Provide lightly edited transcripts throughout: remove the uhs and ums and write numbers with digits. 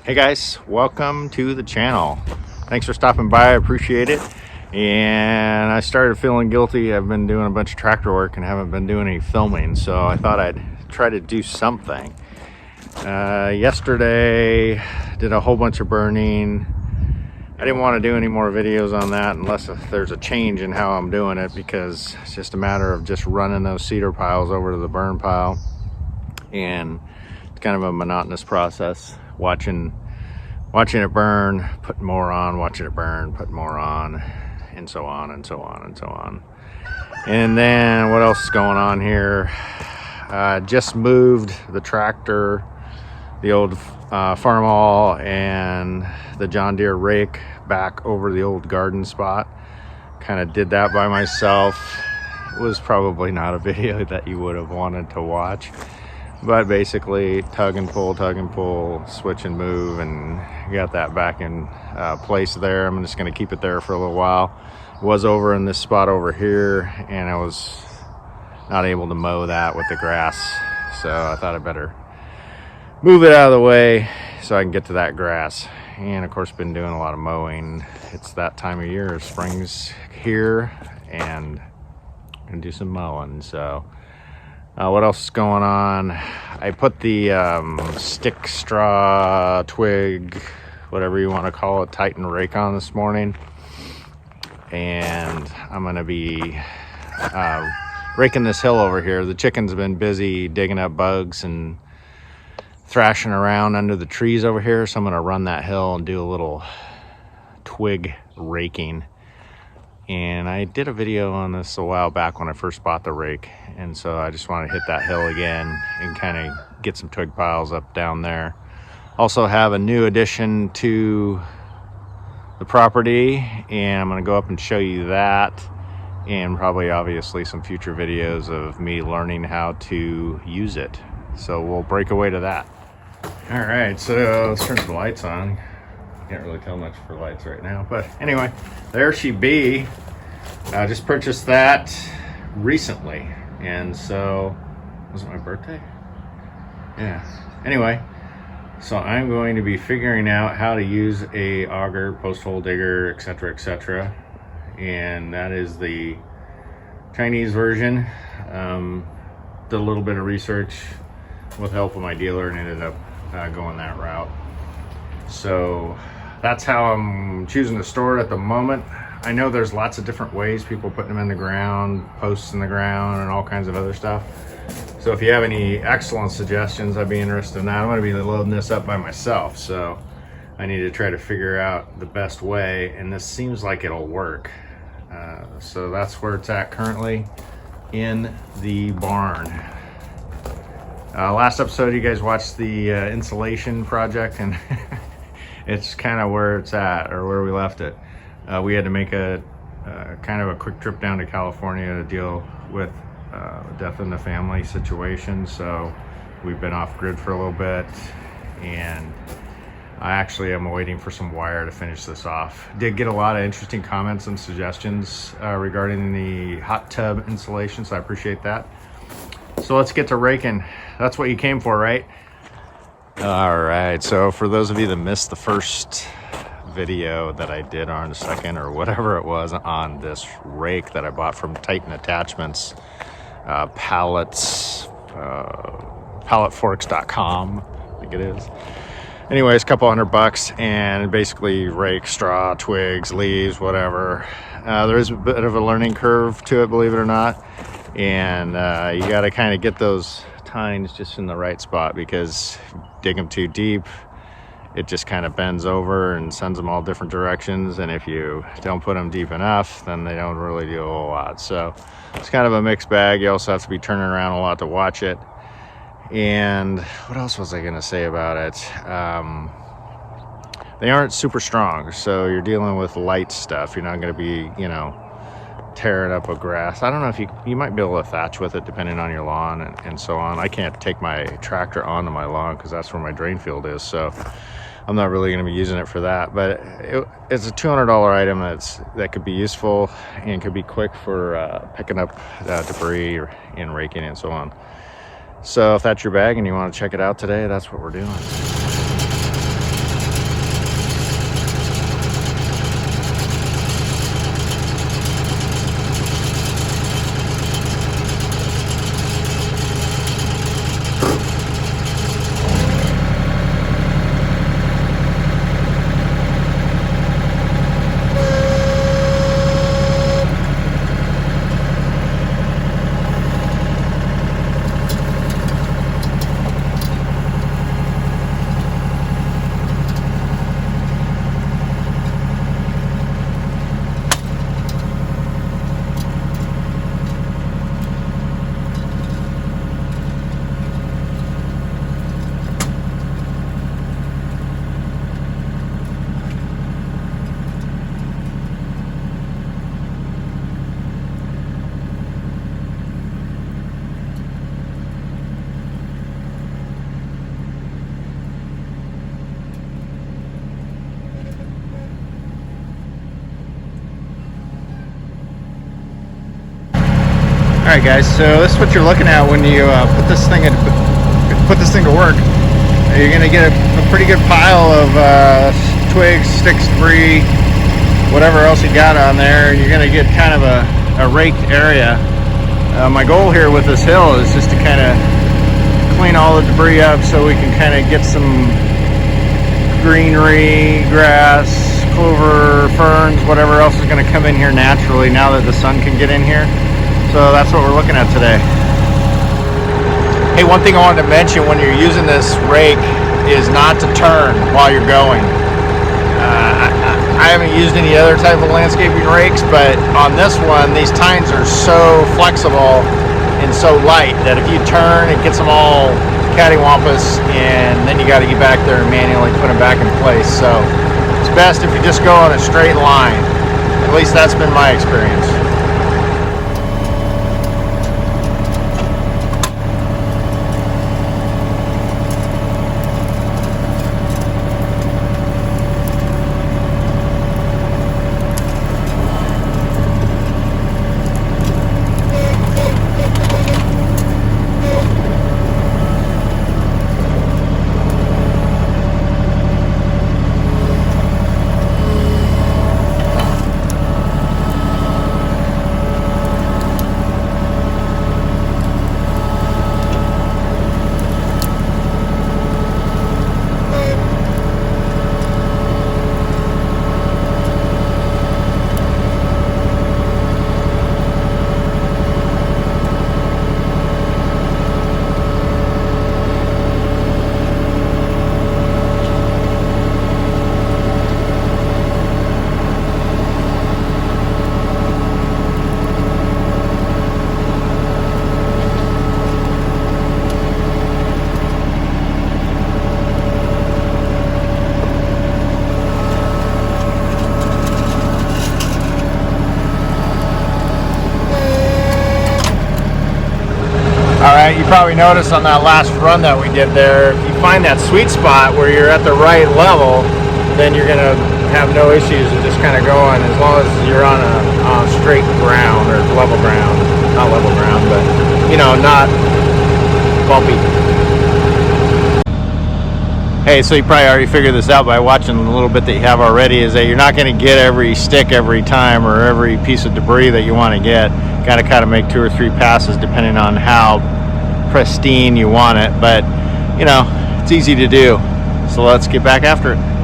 Hey guys, welcome to the channel. Thanks for stopping by, I appreciate it. And I started feeling guilty. I've been doing a bunch of tractor work and haven't been doing any filming, so I thought I'd try to do something. Yesterday, did a whole bunch of burning. I didn't want to do any more videos on that unless if there's a change in how I'm doing it, because it's just a matter of just running those cedar piles over to the burn pile. And it's kind of a monotonous process, watching it burn, putting more on, watching it burn, putting more on, and so on and so on and so on. And then what else is going on here? Just moved the tractor, the old Farmall and the John Deere Rake back over the old garden spot. Kind of did that by myself. It was probably not a video that you would have wanted to watch, but basically tug and pull, switch and move, and got that back in place there. I'm just going to keep it there for a little while. Was over in this spot over here, and I was not able to mow that with the grass, so I thought I'd better move it out of the way so I can get to that grass. And of course, been doing a lot of mowing. It's that time of year. Spring's here, and I'm gonna do some mowing. So what else is going on? I put the stick, straw, twig, whatever you want to call it, Titan rake on this morning, and I'm gonna be raking this hill over here. The chicken's been busy digging up bugs and thrashing around under the trees over here, so I'm gonna run that hill and do a little twig raking. And I did a video on this a while back when I first bought the rake, and so I just want to hit that hill again and kind of get some twig piles up down there. Also have a new addition to the property, and I'm going to go up and show you that, and probably obviously some future videos of me learning how to use it. So we'll break away to that. All right, so let's turn some lights on. Can't really tell much for lights right now, but anyway, there she be. I just purchased that recently, and so was it my birthday? Yeah. Anyway, so I'm going to be figuring out how to use a auger, post hole digger, etc., and that is the Chinese version. Did a little bit of research with the help of my dealer and ended up going that route. So that's how I'm choosing to store it at the moment. I know there's lots of different ways, people putting them in the ground, posts in the ground, and all kinds of other stuff. So if you have any excellent suggestions, I'd be interested in that. I'm going to be loading this up by myself, so I need to try to figure out the best way, and this seems like it'll work. So that's where it's at currently in the barn. Last episode you guys watched the insulation project, and it's kind of where it's at, or where we left it. We had to make a kind of a quick trip down to California to deal with death in the family situation, so we've been off grid for a little bit, and I actually am waiting for some wire to finish this off. Did get a lot of interesting comments and suggestions regarding the hot tub insulation, so I appreciate that. So let's get to raking. That's what you came for, right? All right, so for those of you that missed the first video that I did, on the second or whatever it was, on this rake that I bought from Titan Attachments, palletforks.com, I think it is. Anyways, a couple $100, and basically rake straw, twigs, leaves, whatever. There is a bit of a learning curve to it, believe it or not, and you got to kind of get those tines just in the right spot, because if you dig them too deep, it just kind of bends over and sends them all different directions, and if you don't put them deep enough, then they don't really do a whole lot. So it's kind of a mixed bag. You also have to be turning around a lot to watch it. And what else was I going to say about it? They aren't super strong, so you're dealing with light stuff. You're not going to be, tearing up a grass. I don't know if you might be able to thatch with it depending on your lawn and so on. I can't take my tractor onto my lawn because that's where my drain field is, so I'm not really going to be using it for that. But it's a $200 item that could be useful and could be quick for picking up debris and raking and so on. So if that's your bag and you want to check it out today, that's what we're doing. All right, guys. So this is what you're looking at when you put this thing to work. You're gonna get a pretty good pile of twigs, sticks, debris, whatever else you got on there. You're gonna get kind of a raked area. My goal here with this hill is just to kind of clean all the debris up so we can kind of get some greenery, grass, clover, ferns, whatever else is going to come in here naturally now that the sun can get in here. So that's what we're looking at today. Hey, one thing I wanted to mention when you're using this rake is not to turn while you're going. I haven't used any other type of landscaping rakes, but on this one, these tines are so flexible and so light that if you turn, it gets them all cattywampus, and then you got to get back there and manually put them back in place. So it's best if you just go on a straight line. At least that's been my experience. You probably noticed on that last run that we did there, if you find that sweet spot where you're at the right level, then you're going to have no issues with just kind of going, as long as you're on a straight ground or level ground. Not level ground, but, you know, not bumpy. Hey, so you probably already figured this out by watching a little bit that you have already, is that you're not going to get every stick every time or every piece of debris that you want to get. Got to kind of make 2 or 3 passes depending on how pristine you want it, but you know, it's easy to do. So let's get back after it.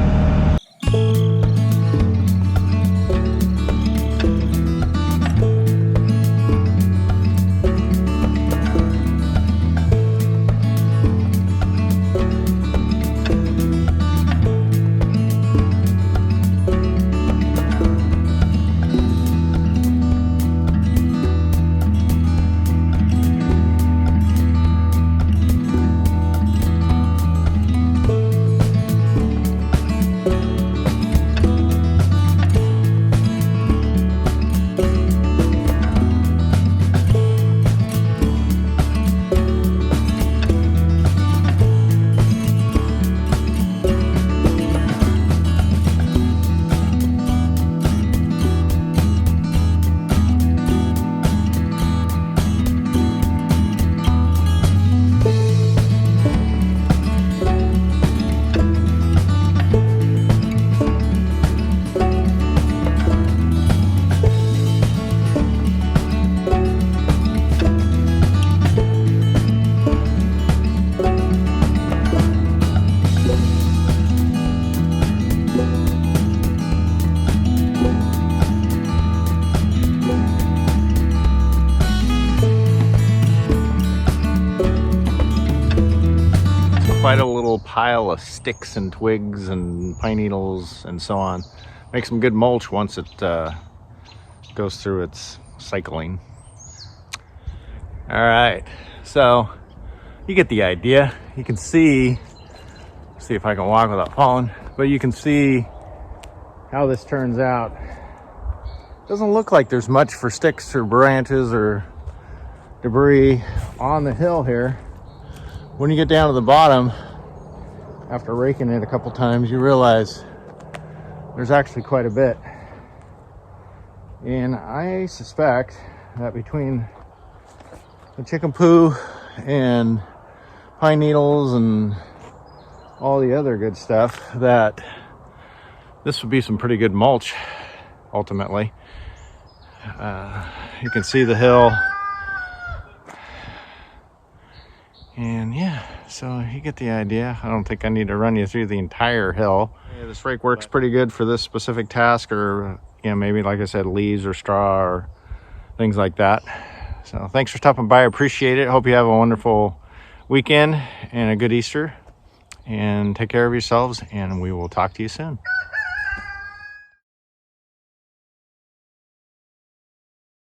Quite a little pile of sticks and twigs and pine needles and so on. Make some good mulch once it goes through its cycling. All right, so you get the idea. You can see if I can walk without falling, but you can see how this turns out. Doesn't look like there's much for sticks or branches or debris on the hill here. When you get down to the bottom, after raking it a couple times, you realize there's actually quite a bit. And I suspect that between the chicken poo and pine needles and all the other good stuff, that this would be some pretty good mulch ultimately. You can see the hill, and yeah, so you get the idea. I don't think I need to run you through the entire hill. Yeah, this rake works pretty good for this specific task, or maybe like I said, leaves or straw or things like that. So thanks for stopping by. I appreciate it. Hope you have a wonderful weekend and a good Easter, and take care of yourselves, and we will talk to you soon.